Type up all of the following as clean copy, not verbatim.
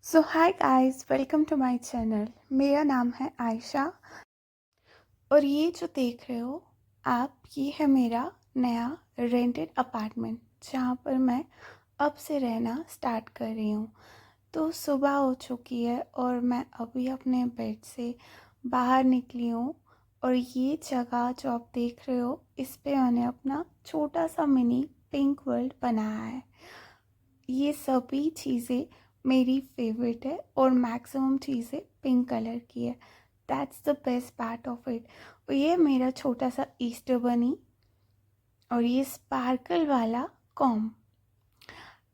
So hi guys, welcome to my channel. मेरा नाम है आयशा और ये जो देख रहे हो आप, ये है मेरा नया रेंटेड अपार्टमेंट जहाँ पर मैं अब से रहना स्टार्ट कर रही हूँ। तो सुबह हो चुकी है और मैं अभी अपने बेड से बाहर निकली हूँ और ये जगह जो आप देख रहे हो, इस पे मैंने अपना छोटा सा मिनी पिंक वर्ल्ड बनाया है। ये सभी चीज़ें मेरी फेवरेट है और मैक्सिमम चीज़ें पिंक कलर की है। That's the best part of it. और ये मेरा छोटा सा ईस्टर बनी और ये स्पार्कल वाला कॉम।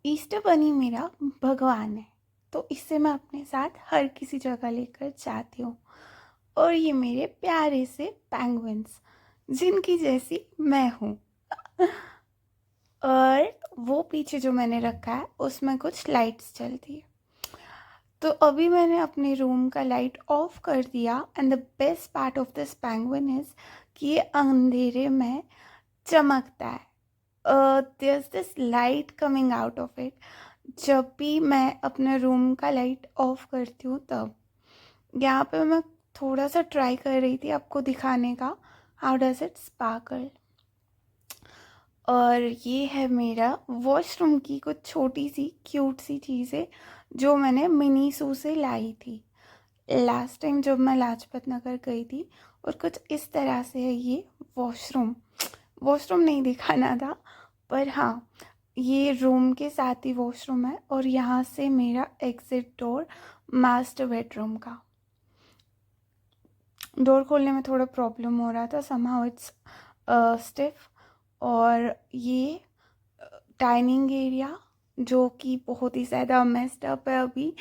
ईस्टर बनी मेरा भगवान है, तो इससे मैं अपने साथ हर किसी जगह लेकर जाती हूँ। और ये मेरे प्यारे से पेंगुइन्स, जिनकी जैसी मैं हूँ। और वो पीछे जो मैंने रखा है उसमें कुछ लाइट्स चलती है। तो अभी मैंने अपने रूम का लाइट ऑफ कर दिया and the best part of this penguin is कि ये अंधेरे में चमकता है। There is this light coming out of it. जब भी मैं अपने रूम का लाइट ऑफ करती हूँ तब यहाँ पे मैं थोड़ा सा ट्राई कर रही थी आपको दिखाने का, हाउ डज इट स्पार्कल। और ये है मेरा वॉशरूम की कुछ छोटी सी क्यूट सी चीज़ें जो मैंने मिनीसू से लाई थी लास्ट टाइम जब मैं लाजपत नगर गई थी। और कुछ इस तरह से है ये वॉशरूम। वॉशरूम नहीं दिखाना था, पर हाँ, ये रूम के साथ ही वॉशरूम है और यहाँ से मेरा एग्जिट डोर मास्टर बेडरूम का। डोर खोलने में थोड़ा प्रॉब्लम हो रहा था, समहाउ इट्स स्टिफ। और ये डाइनिंग एरिया जो कि बहुत ही ज़्यादा मेस्ड अप है अभी,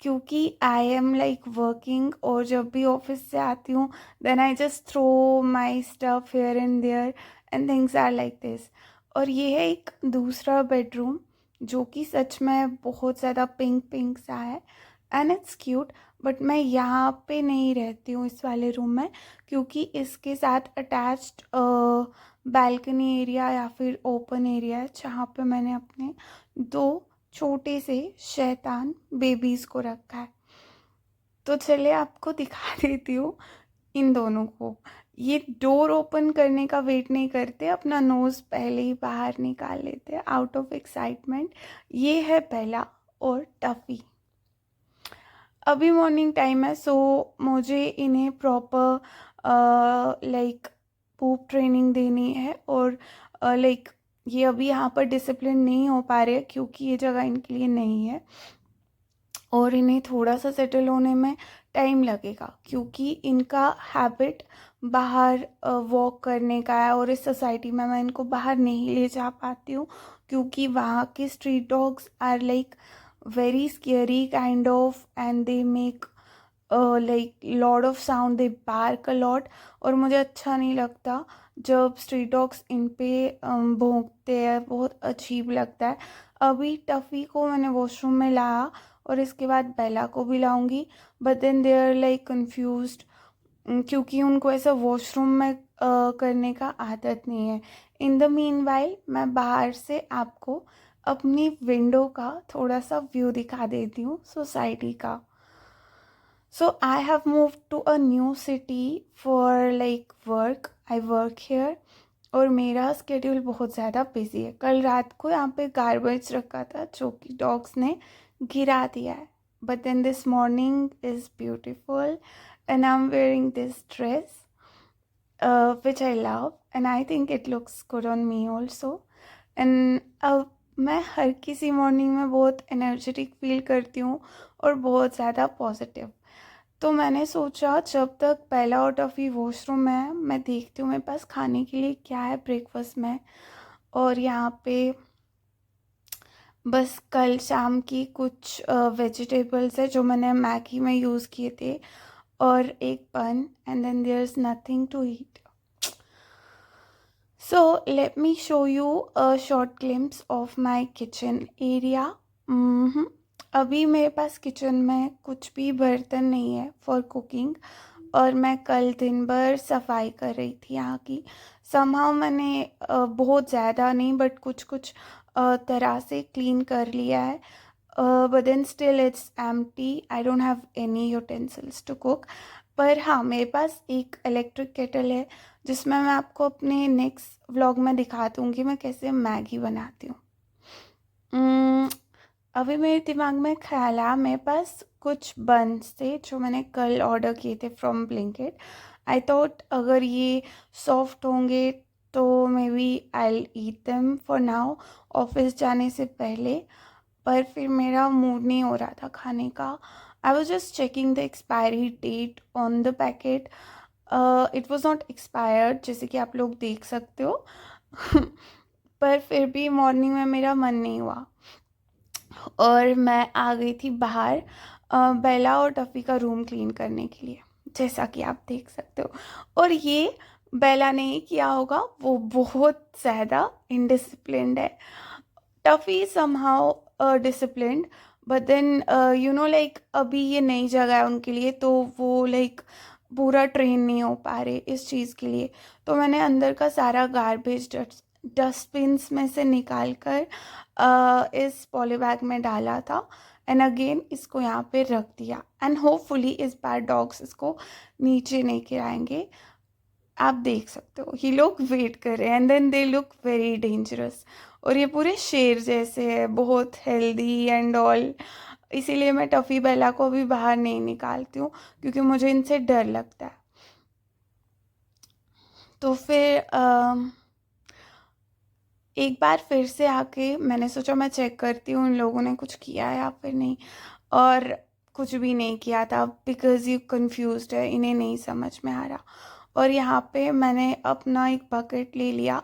क्योंकि आई एम लाइक वर्किंग और जब भी ऑफिस से आती हूँ then I just throw my stuff here and there and things are like this. और ये है एक दूसरा बेडरूम जो कि सच में बहुत ज़्यादा पिंक पिंक सा है एंड इट्स क्यूट। बट मैं यहाँ पे नहीं रहती हूँ इस वाले रूम में, क्योंकि इसके साथ अटैच्ड बालकनी एरिया या फिर ओपन एरिया है जहाँ पे मैंने अपने दो छोटे से शैतान बेबीज़ को रखा है। तो चलिए आपको दिखा देती हूँ इन दोनों को। ये डोर ओपन करने का वेट नहीं करते, अपना नोज़ पहले ही बाहर निकाल लेते हैं आउट ऑफ एक्साइटमेंट। ये है बेला और टफ़ी। अभी मॉर्निंग टाइम है, सो मुझे इन्हें प्रॉपर लाइक पूप ट्रेनिंग देनी है। और लाइक ये अभी यहाँ पर डिसिप्लिन नहीं हो पा रहे क्योंकि ये जगह इनके लिए नहीं है और इन्हें थोड़ा सा सेटल होने में टाइम लगेगा, क्योंकि इनका हैबिट बाहर वॉक करने का है और इस सोसाइटी में मैं इनको बाहर नहीं ले जा पाती हूँ क्योंकि वहाँ के street dogs are like very scary kind of and they make like lot of sound, they bark a lot। और मुझे अच्छा नहीं लगता जब स्ट्रीट डॉग्स इन पे भौंकते हैं, बहुत अजीब लगता है। अभी टफ़ी को मैंने वॉशरूम में लाया और इसके बाद बेला को भी लाऊंगी, but then they are like confused क्योंकि उनको ऐसा वॉशरूम में करने का आदत नहीं है। इन द मीन वाइल मैं बाहर से आपको अपनी विंडो का थोड़ा सा व्यू दिखा देती हूँ सोसाइटी का। So I have move to a new city for like work, I work here. और मेरा स्केड्यूल बहुत ज़्यादा बिजी है। कल रात को यहाँ पे गार्बेज रखा था जो कि डॉग्स ने गिरा दिया है, but then this morning is beautiful and I'm wearing this dress which I love and I think it looks good on me also। and मैं हर किसी मॉर्निंग में बहुत एनर्जेटिक फील करती हूँ और बहुत ज़्यादा पॉजिटिव। तो मैंने सोचा जब तक पहला और टफ़ी वॉशरूम में है, मैं देखती हूँ मेरे पास खाने के लिए क्या है ब्रेकफास्ट में। और यहाँ पे बस कल शाम की कुछ वेजिटेबल्स है जो मैंने मैगी में यूज़ किए थे और एक bun and then there is nothing to eat. So let me show you a short glimpse of my kitchen area. अभी मेरे पास किचन में कुछ भी बर्तन नहीं है फॉर कुकिंग और मैं कल दिन भर सफाई कर रही थी यहाँ की। समहाउ मैंने बहुत ज़्यादा नहीं बट कुछ कुछ तरह से क्लीन कर लिया है। but then still it's empty. I don't have any utensils to cook. पर हाँ, मेरे पास एक इलेक्ट्रिक केटल है जिसमें मैं आपको अपने नेक्स्ट व्लॉग में दिखा दूँगी मैं कैसे मैगी बनाती हूँ. अभी मेरे दिमाग में ख्याल आया, मेरे पास कुछ बन्स थे जो मैंने कल ऑर्डर किए थे फ्रॉम ब्लिंकिट. आई थॉट अगर ये सॉफ्ट होंगे तो maybe I eat them for now, office जाने से पहले. पर फिर मेरा मूड नहीं हो रहा था खाने का. I was just checking the expiry date on the packet. It was not expired जैसे कि आप लोग देख सकते हो. पर फिर भी मॉर्निंग में मेरा मन नहीं हुआ और मैं आ गई थी बाहर बेला और टफ़ी का रूम क्लीन करने के लिए, जैसा कि आप देख सकते हो. और ये बेला ने ही किया होगा, वो बहुत ज़्यादा इनडिसिप्लिन्ड है. Tuffy somehow disciplined, but then you know like अभी ये नई जगह है उनके लिए, तो वो लाइक पूरा ट्रेन नहीं हो पा रहे इस चीज़ के लिए. तो मैंने अंदर का सारा गार्बेज डस्टबिन्स में से निकाल कर इस पॉली बैग में डाला था एंड अगेन इसको यहाँ पे रख दिया. एंड होपफुली इस बार डॉग्स इसको नीचे नहीं गिराएंगे. आप देख सकते हो ये लोग वेट कर रहे हैं and then they look very dangerous. और ये पूरे शेर जैसे है, बहुत हेल्दी एंड ऑल. इसीलिए मैं टफ़ी बेला को भी बाहर नहीं निकालती हूँ क्योंकि मुझे इनसे डर लगता है. तो फिर एक बार फिर से आके मैंने सोचा मैं चेक करती हूँ इन लोगों ने कुछ किया है या फिर नहीं. और कुछ भी नहीं किया था बिकॉज़ ये कंफ्यूज्ड है, इन्हें नहीं समझ में आ रहा. और यहाँ पे मैंने अपना एक बकेट ले लिया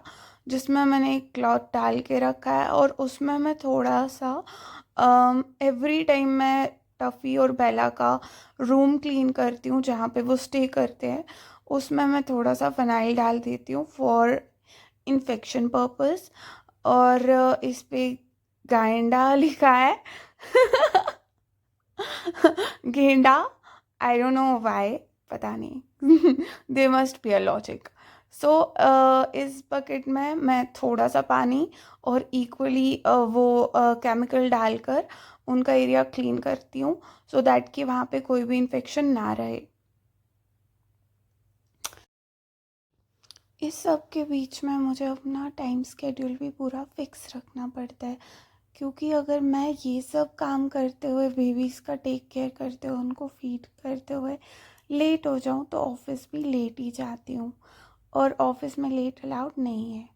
जिसमें मैंने एक क्लॉथ डाल के रखा है और उसमें मैं थोड़ा सा एवरी टाइम मैं टफ़ी और बेला का रूम क्लीन करती हूँ जहाँ पे वो स्टे करते हैं, उसमें मैं थोड़ा सा फ़िनाइल डाल देती हूँ फॉर इन्फेक्शन पर्पस. और इस पे गांडा लिखा है. गेंडा. आई डोंट नो व्हाई, पता नहीं. They must be a logic. So इस बकेट में मैं थोड़ा सा पानी और इक्वली वो केमिकल डालकर उनका एरिया क्लीन करती हूँ सो दैट कि वहाँ पे कोई भी इन्फेक्शन ना रहे. इस सब के बीच में मुझे अपना टाइम स्केड्यूल भी पूरा फिक्स रखना पड़ता है क्योंकि अगर मैं ये सब काम करते हुए बेबीज़ का टेक केयर करते हुए उनको फीड करते हुए लेट हो जाऊँ तो ऑफिस भी लेट ही जाती हूँ और ऑफिस में लेट अलाउड नहीं है.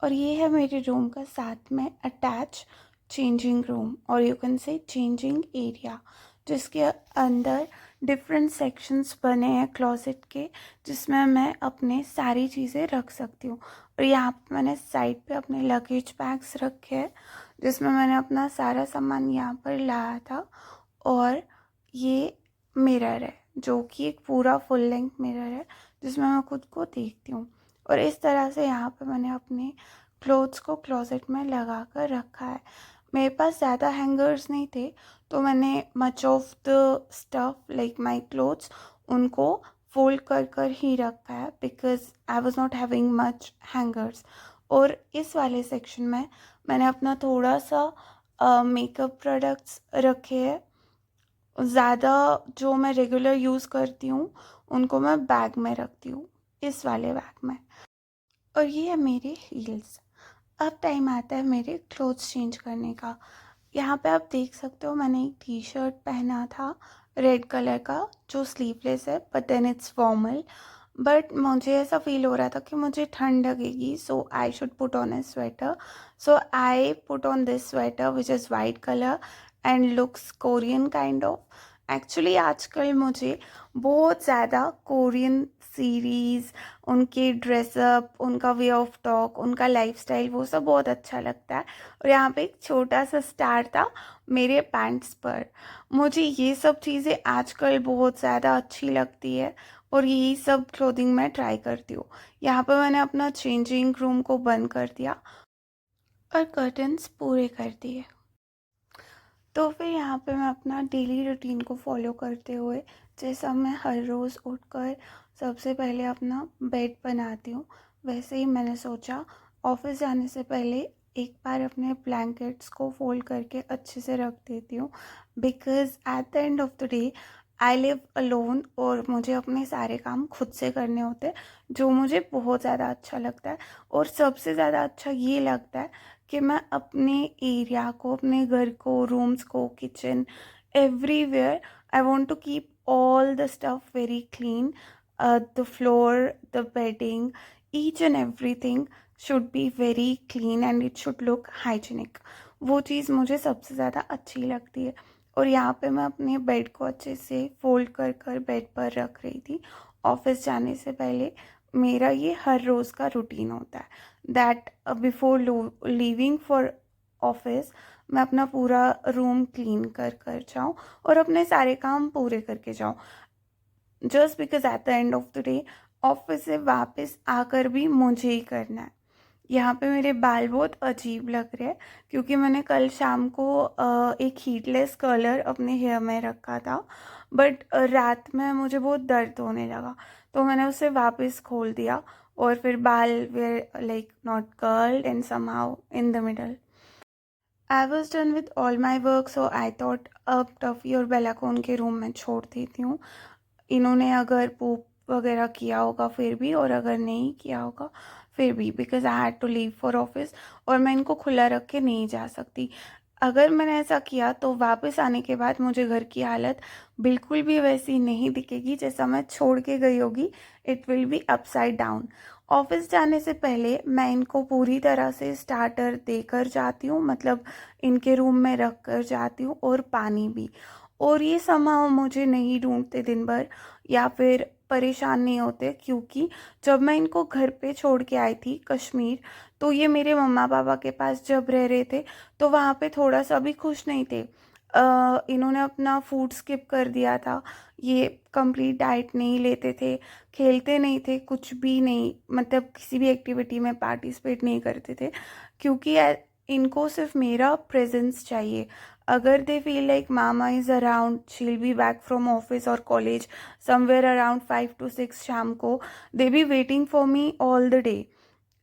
और ये है मेरे रूम का साथ में अटैच चेंजिंग रूम और you can say changing area जिसके अंदर डिफरेंट सेक्शंस बने हैं क्लोजेट के जिसमें मैं अपने सारी चीज़ें रख सकती हूँ. और यहाँ पे मैंने साइड पे अपने लगेज बैग्स रखे हैं जिसमें मैंने अपना सारा सामान यहाँ पर लाया था. और ये मिरर है जो कि एक पूरा फुल लेंथ मिरर है जिसमें मैं खुद को देखती हूँ. और इस तरह से यहाँ पे मैंने अपने क्लोथ्स को क्लोजेट में लगा कर रखा है. मेरे पास ज़्यादा हैंगर्स नहीं थे तो मैंने much of the stuff like my clothes उनको फोल्ड कर ही रखा है because I was not having much hangers. और इस वाले सेक्शन में मैंने अपना थोड़ा सा मेकअप प्रोडक्ट्स रखे हैं. ज़्यादा जो मैं रेगुलर यूज़ करती हूँ उनको मैं बैग में रखती हूँ, इस वाले बैग में. और ये है मेरे हील्स. अब टाइम आता है मेरे क्लोथ्स चेंज करने का. यहाँ पे आप देख सकते हो मैंने एक टी शर्ट पहना था रेड कलर का जो स्लीवलेस है but then it's formal. But मुझे ऐसा फील हो रहा था कि मुझे ठंड लगेगी so I should put on a sweater. So I put on this sweater which is white colour and looks Korean kind of. Actually आजकल मुझे बहुत ज़्यादा कोरियन सीरीज़, उनके ड्रेसअप, उनका वे ऑफ टॉक, उनका लाइफस्टाइल वो सब बहुत अच्छा लगता है. और यहाँ पे एक छोटा सा स्टार था मेरे पैंट्स पर. मुझे ये सब चीज़ें आजकल बहुत ज़्यादा अच्छी लगती है और यही सब क्लोथिंग मैं ट्राई करती हूँ. यहाँ पर मैंने अपना चेंजिंग रूम को बंद कर दिया और कर्टन्स पूरे कर दिए. तो फिर यहाँ पे मैं अपना डेली रूटीन को फॉलो करते हुए जैसा मैं हर रोज़ उठकर सबसे पहले अपना बेड बनाती हूँ वैसे ही मैंने सोचा ऑफिस जाने से पहले एक बार अपने ब्लैंकेट्स को फ़ोल्ड करके अच्छे से रख देती हूँ, because at the end of the day I live alone और मुझे अपने सारे काम खुद से करने होते हैं, जो मुझे बहुत ज़्यादा अच्छा लगता है। और सबसे ज़्यादा अच्छा ये लगता है कि मैं अपने एरिया को, अपने घर को, रूम्स को, kitchen, everywhere I want to keep all the stuff very clean. The floor, the bedding, each and everything should be very clean and it should look hygienic. वो चीज़ मुझे सबसे ज़्यादा अच्छी लगती है। और यहाँ पे मैं अपने बेड को अच्छे से फोल्ड कर कर बेड पर रख रही थी ऑफिस जाने से पहले। मेरा ये हर रोज़ का रूटीन होता है that before leaving for office मैं अपना पूरा रूम क्लीन कर कर जाऊँ और अपने सारे काम पूरे करके जाऊँ, just because at the end of the day office से वापस आकर भी मुझे ही करना है। यहाँ पे मेरे बाल बहुत अजीब लग रहे हैं क्योंकि मैंने कल शाम को एक हीटलेस कर्लर अपने हेयर में रखा था, बट रात में मुझे बहुत दर्द होने लगा तो मैंने उसे वापस खोल दिया और फिर बाल were like not curled and somehow in the middle. I was done with all my work so I thought अब टफ़ी और बेला को उनके रूम में छोड़ देती हूँ। इन्होंने अगर पूप वगैरह किया होगा फिर भी, और अगर नहीं किया होगा फिर भी, because I had to leave for office और मैं इनको खुला रख के नहीं जा सकती। अगर मैंने ऐसा किया तो वापस आने के बाद मुझे घर की हालत बिल्कुल भी वैसी नहीं दिखेगी जैसा मैं छोड़ के गई होगी। It will be upside down. Office जाने से पहले मैं इनको पूरी तरह से स्टार्टर देकर जाती हूँ, मतलब इनके रूम में रख कर जाती हूँ, और पानी भी। और ये समहाउ मुझे नहीं ढूंढते दिन भर या फिर परेशान नहीं होते, क्योंकि जब मैं इनको घर पे छोड़ के आई थी कश्मीर तो ये मेरे मम्मा पापा के पास जब रह रहे थे तो वहाँ पे थोड़ा सा भी खुश नहीं थे। इन्होंने अपना फूड स्किप कर दिया था, ये कंप्लीट डाइट नहीं लेते थे, खेलते नहीं थे, कुछ भी नहीं, मतलब किसी भी एक्टिविटी में पार्टिसिपेट नहीं करते थे, क्योंकि इनको सिर्फ मेरा प्रेजेंस चाहिए। अगर they feel like mama is around, she will be back from office और कॉलेज समवेयर अराउंड 5 to 6 शाम को, दे be waiting for me all the day.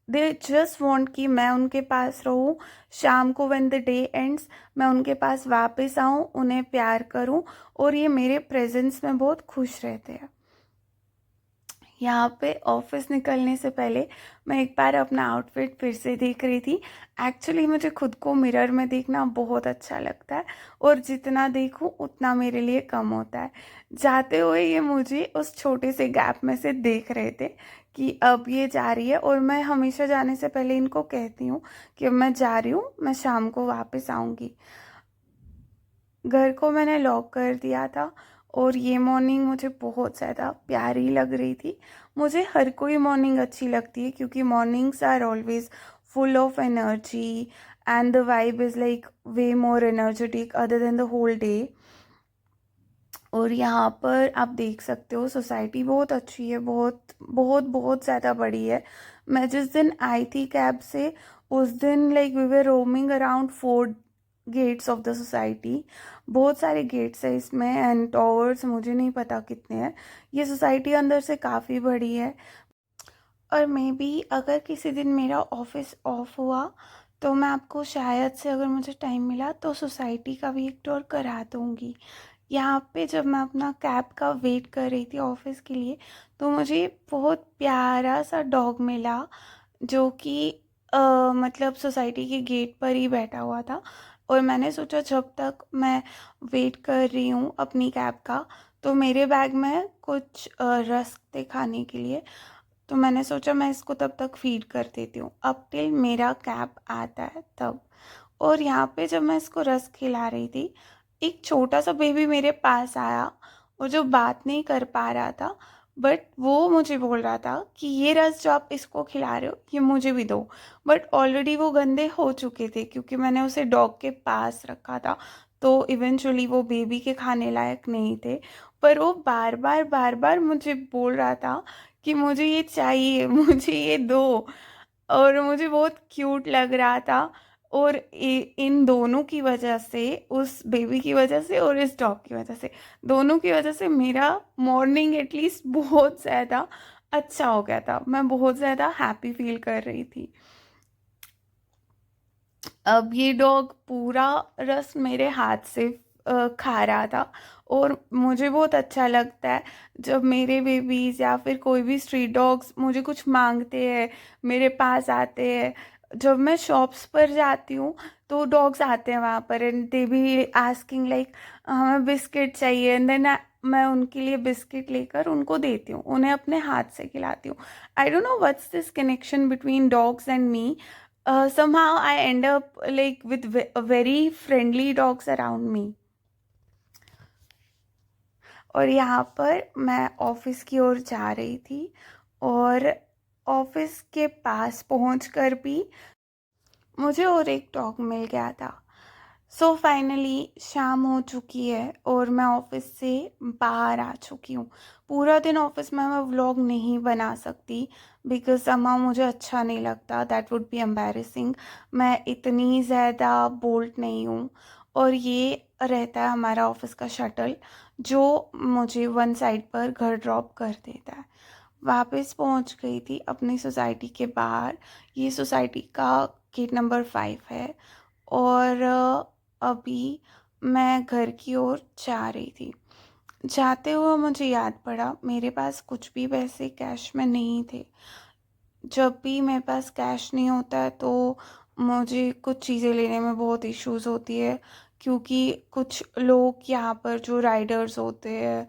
They just want कि मैं उनके पास रहूँ, शाम को व्हेन द डे एंड्स मैं उनके पास वापस आऊँ, उन्हें प्यार करूँ, और ये मेरे प्रेजेंस में बहुत खुश रहते हैं। यहाँ पे ऑफिस निकलने से पहले मैं एक बार अपना आउटफिट फिर से देख रही थी। एक्चुअली मुझे खुद को मिरर में देखना बहुत अच्छा लगता है और जितना देखूँ उतना मेरे लिए कम होता है। जाते हुए ये मुझे उस छोटे से गैप में से देख रहे थे कि अब ये जा रही है, और मैं हमेशा जाने से पहले इनको कहती हूँ कि अब मैं जा रही हूँ, मैं शाम को वापस आऊँगी। घर को मैंने लॉक कर दिया था और ये मॉर्निंग मुझे बहुत ज़्यादा प्यारी लग रही थी। मुझे हर कोई मॉर्निंग अच्छी लगती है क्योंकि mornings are always full of energy and the vibe is like way more energetic other than the whole day. और यहाँ पर आप देख सकते हो सोसाइटी बहुत अच्छी है, बहुत बहुत बहुत ज़्यादा बड़ी है। मैं जिस दिन आई थी कैब से उस दिन like we were roaming around 4 gates of the society. बहुत सारे गेट्स है इसमें एंड टॉवर्स मुझे नहीं पता कितने हैं। ये सोसाइटी अंदर से काफ़ी बड़ी है। और मे बी अगर किसी दिन मेरा ऑफिस ऑफ हुआ तो मैं आपको शायद से, अगर मुझे टाइम मिला तो सोसाइटी का भी एक टूर करा दूँगी। यहाँ पे जब मैं अपना कैब का वेट कर रही थी ऑफिस के लिए तो मुझे बहुत प्यारा सा डॉग मिला जो कि मतलब सोसाइटी के गेट पर ही बैठा हुआ था। और मैंने सोचा जब तक मैं वेट कर रही हूँ अपनी कैब का तो मेरे बैग में कुछ रस्क थे खाने के लिए, तो मैंने सोचा मैं इसको तब तक फीड कर देती हूँ अब टिल मेरा कैब आता है तब। और यहाँ पे जब मैं इसको रस खिला रही थी एक छोटा सा बेबी मेरे पास आया और जो बात नहीं कर पा रहा था, बट वो मुझे बोल रहा था कि ये रस जो आप इसको खिला रहे हो ये मुझे भी दो। बट ऑलरेडी वो गंदे हो चुके थे क्योंकि मैंने उसे डॉग के पास रखा था, तो इवेंचुअली वो बेबी के खाने लायक नहीं थे। पर वो बार बार मुझे बोल रहा था कि मुझे ये चाहिए, मुझे ये दो, और मुझे बहुत क्यूट लग रहा था। और इन दोनों की वजह से, उस बेबी की वजह से और इस डॉग की वजह से, दोनों की वजह से मेरा मॉर्निंग एटलीस्ट बहुत ज़्यादा अच्छा हो गया था। मैं बहुत ज़्यादा हैप्पी फील कर रही थी। अब ये डॉग पूरा रस मेरे हाथ से खा रहा था। और मुझे बहुत अच्छा लगता है जब मेरे बेबीज या फिर कोई भी स्ट्रीट डॉग्स मुझे कुछ मांगते हैं, मेरे पास आते हैं। जब मैं शॉप्स पर जाती हूँ तो डॉग्स आते हैं वहाँ पर, and they be asking like हमें बिस्किट चाहिए, एंड देन मैं उनके लिए बिस्किट लेकर उनको देती हूँ, उन्हें अपने हाथ से खिलाती हूँ। I don't know what's this connection between dogs and me. Somehow I end up like with very friendly dogs around me. और यहाँ पर मैं ऑफिस की ओर जा रही थी, और ऑफिस के पास पहुंचकर भी मुझे और एक डॉग मिल गया था. सो फाइनली शाम हो चुकी है और मैं ऑफिस से बाहर आ चुकी हूँ. पूरा दिन ऑफिस में मैं व्लॉग नहीं बना सकती बिकॉज somehow मुझे अच्छा नहीं लगता. That would be embarrassing. मैं इतनी ज़्यादा बोल्ड नहीं हूँ. और ये रहता है हमारा ऑफिस का शटल जो मुझे वन साइड पर घर ड्रॉप कर देता है. वापस पहुंच गई थी अपनी सोसाइटी के बाहर. ये सोसाइटी का गेट नंबर 5 है. और अभी मैं घर की ओर जा रही थी. जाते हुए मुझे याद पड़ा मेरे पास कुछ भी पैसे कैश में नहीं थे. जब भी मेरे पास कैश नहीं होता है तो मुझे कुछ चीज़ें लेने में बहुत इश्यूज होती है, क्योंकि कुछ लोग यहाँ पर जो राइडर्स होते हैं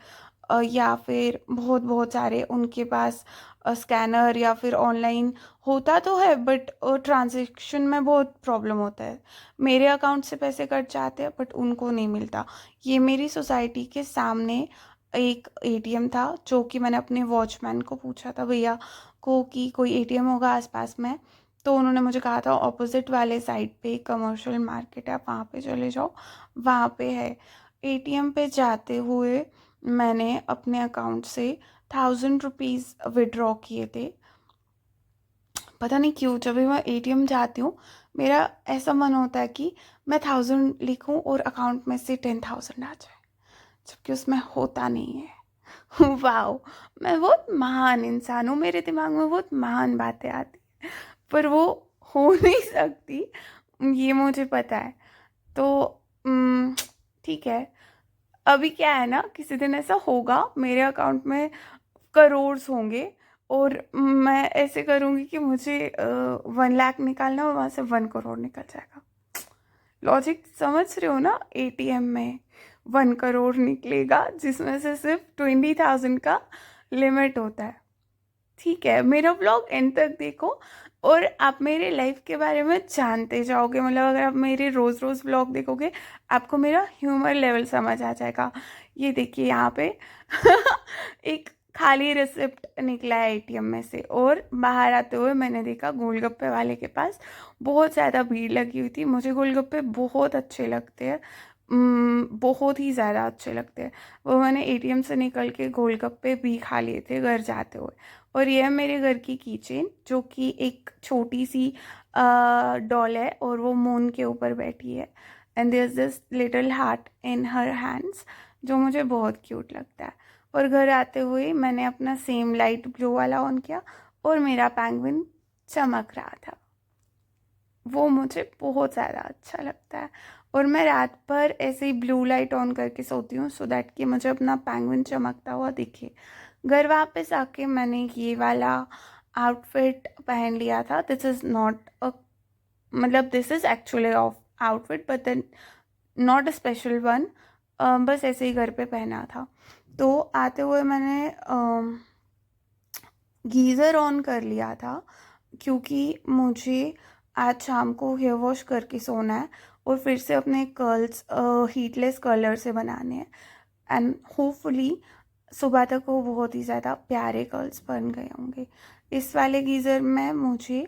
या फिर बहुत बहुत सारे उनके पास स्कैनर या फिर ऑनलाइन होता तो है, बट ट्रांजैक्शन में बहुत प्रॉब्लम होता है. मेरे अकाउंट से पैसे कट जाते हैं बट उनको नहीं मिलता. ये मेरी सोसाइटी के सामने एक एटीएम था जो कि मैंने अपने वॉचमैन को पूछा था भैया को कि कोई एटीएम होगा आसपास में. तो उन्होंने मुझे कहा था ऑपोजिट वाले साइड पे कमर्शियल मार्केट है, आप वहाँ पे चले जाओ, वहाँ पे है. एटीएम पे जाते हुए मैंने अपने अकाउंट से 1000 रुपीज़ विड्रॉ किए थे. पता नहीं क्यों जब भी मैं एटीएम जाती हूँ मेरा ऐसा मन होता है कि मैं 1000 लिखूँ और अकाउंट में से 10,000 आ जाए, जबकि उसमें होता नहीं है. वाओ, मैं बहुत महान इंसान हूँ, मेरे दिमाग में बहुत महान बातें आती हैं, पर वो हो नहीं सकती, ये मुझे पता है. तो ठीक है. अभी क्या है ना, किसी दिन ऐसा होगा मेरे अकाउंट में करोड़ होंगे और मैं ऐसे करूँगी कि मुझे 1 लाख निकालना और वहाँ से 1 करोड़ निकल जाएगा. लॉजिक समझ रहे हो ना. एटीएम में 1 करोड़ निकलेगा जिसमें से सिर्फ 20,000 का लिमिट होता है. ठीक है, मेरा ब्लॉग एंड तक देखो और आप मेरे लाइफ के बारे में जानते जाओगे. मतलब अगर आप मेरे रोज़ रोज़ ब्लॉग देखोगे आपको मेरा ह्यूमर लेवल समझ आ जाएगा. ये देखिए यहाँ पे एक खाली रिसिप्ट निकला है एटीएम में से, और बाहर आते हुए मैंने देखा गोलगप्पे वाले के पास बहुत ज़्यादा भीड़ लगी हुई थी. मुझे गोलगप्पे बहुत अच्छे लगते हैं, बहुत ही ज़्यादा अच्छे लगते हैं. वो मैंने एटीएम से निकल के गोलगप्पे भी खा लिए थे घर जाते हुए. और यह है मेरे घर की कीचेन जो कि एक छोटी सी डॉल है और वो मून के ऊपर बैठी है, and there is this little heart in her hands जो मुझे बहुत क्यूट लगता है. और घर आते हुए मैंने अपना सेम लाइट ब्लू वाला ऑन किया और मेरा पेंगुइन चमक रहा था. वो मुझे बहुत ज़्यादा अच्छा लगता है. और मैं रात भर ऐसे ही ब्लू लाइट ऑन करके सोती हूँ सो दैट कि मुझे अपना पेंगुइन चमकता हुआ दिखे. घर वापस आके मैंने ये वाला आउटफिट पहन लिया था. दिस इज़ नॉट अ मतलब this is actually of outfit but then not a special one. बस ऐसे ही घर पे पहना था. तो आते हुए मैंने गीज़र ऑन कर लिया था क्योंकि मुझे आज शाम को हेयर वॉश करके सोना है और फिर से अपने कर्ल्स हीटलेस कर्लर से बनाने हैं. एंड होपफुली सुबह तक वो बहुत ही ज़्यादा प्यारे कर्ल्स बन गए होंगे. इस वाले गीज़र में मुझे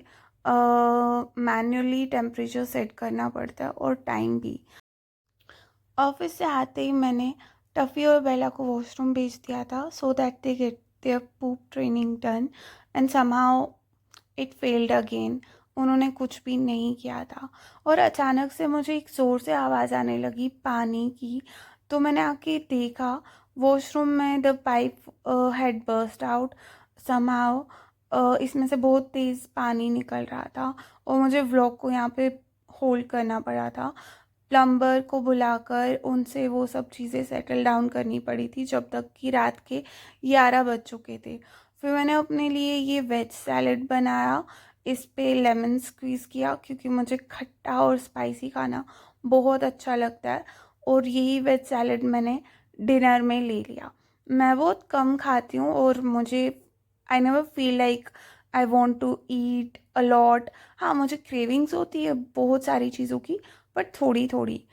मैन्युअली टेम्परेचर सेट करना पड़ता है और टाइम भी. ऑफिस से आते ही मैंने टफ़ी और बेला को वॉशरूम भेज दिया था so that they get their poop training done, and somehow it failed again. उन्होंने कुछ भी नहीं किया था और अचानक से मुझे एक ज़ोर से आवाज़ आने लगी पानी की. तो मैंने आके देखा वॉशरूम में the pipe had burst out somehow. इसमें से बहुत तेज़ पानी निकल रहा था और मुझे व्लॉग को यहाँ पे होल्ड करना पड़ा था। प्लम्बर को बुलाकर उनसे वो सब चीज़ें सेटल डाउन करनी पड़ी थी जब तक कि रात के 11 बज चुके थे। फिर मैंने अपने लिए ये वेज सैलेड बनाया, इस पे लेमन स्क्वीज़ किया क्योंकि मुझे खट्टा और स्पाइसी खाना बहुत अच्छा लगता है, और यही वेज सैलेड मैंने डिनर में ले लिया। मैं बहुत कम खाती हूँ और मुझे I never feel like I want to eat a lot. हाँ, मुझे क्रेविंग्स होती है बहुत सारी चीज़ों की, बट थोड़ी थोड़ी।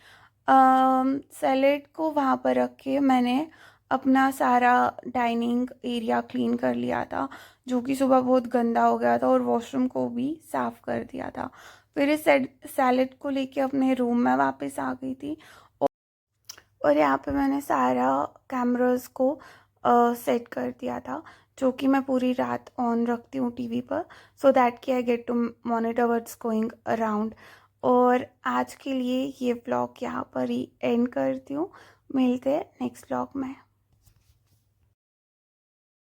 सैलेड को वहाँ पर रख के मैंने अपना सारा डाइनिंग एरिया क्लीन कर लिया था, जो कि सुबह बहुत गंदा हो गया था, और वॉशरूम को भी साफ़ कर दिया था। फिर इस सैलेड को लेके अपने रूम में वापस आ गई थी, और यहाँ पे मैंने सारा कैमरास को सेट कर दिया था, जो कि मैं पूरी रात ऑन रखती हूँ टीवी पर, सो दैट कि I get to monitor what's going around. और आज के लिए ये व्लॉग यहाँ पर ही एंड करती हूँ। मिलते हैं नेक्स्ट व्लॉग में।